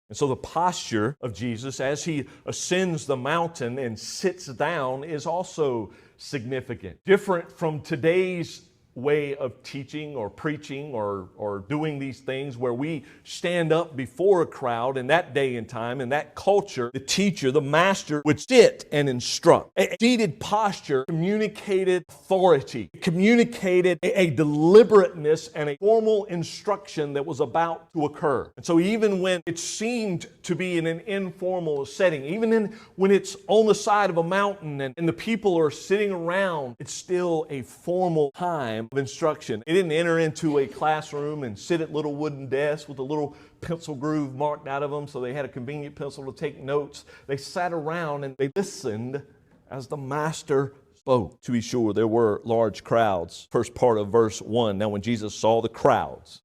And so the posture of Jesus as he ascends the mountain and sits down is also significant. Different from today's way of teaching or preaching or doing these things where we stand up before a crowd. In that day and time, in that culture, the teacher, the master, would sit and instruct. A seated posture communicated authority. It communicated a deliberateness and a formal instruction that was about to occur. And so even when it seemed to be in an informal setting, even when it's on the side of a mountain and the people are sitting around, it's still a formal time of instruction. They didn't enter into a classroom and sit at little wooden desks with a little pencil groove marked out of them so they had a convenient pencil to take notes. They sat around and they listened as the master spoke. To be sure, there were large crowds. First part of verse 1. Now when Jesus saw the crowds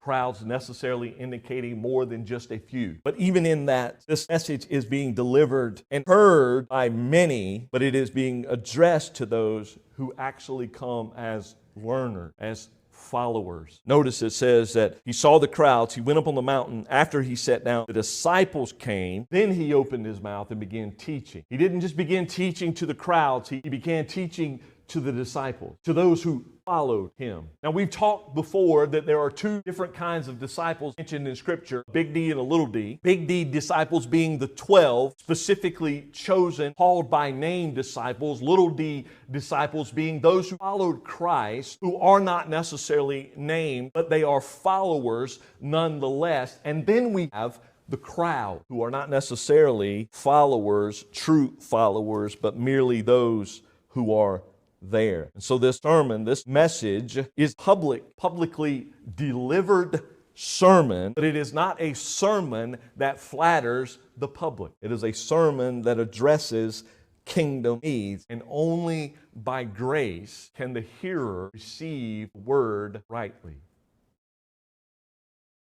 necessarily indicating more than just a few. But even in that, this message is being delivered and heard by many, but it is being addressed to those who actually come as learners, as followers. Notice it says that he saw the crowds, he went up on the mountain. After he sat down, the disciples came. Then he opened his mouth and began teaching. He didn't just begin teaching to the crowds, he began teaching to the disciples, to those who followed him. Now, we've talked before that there are two different kinds of disciples mentioned in Scripture, big D and a little d. Big D disciples being the 12, specifically chosen, called by name disciples. Little d disciples being those who followed Christ, who are not necessarily named, but they are followers nonetheless. And then we have the crowd, who are not necessarily followers, true followers, but merely those who are there. And so this sermon, this message is publicly delivered sermon, but it is not a sermon that flatters the public. It is a sermon that addresses kingdom needs, and only by grace can the hearer receive the word rightly.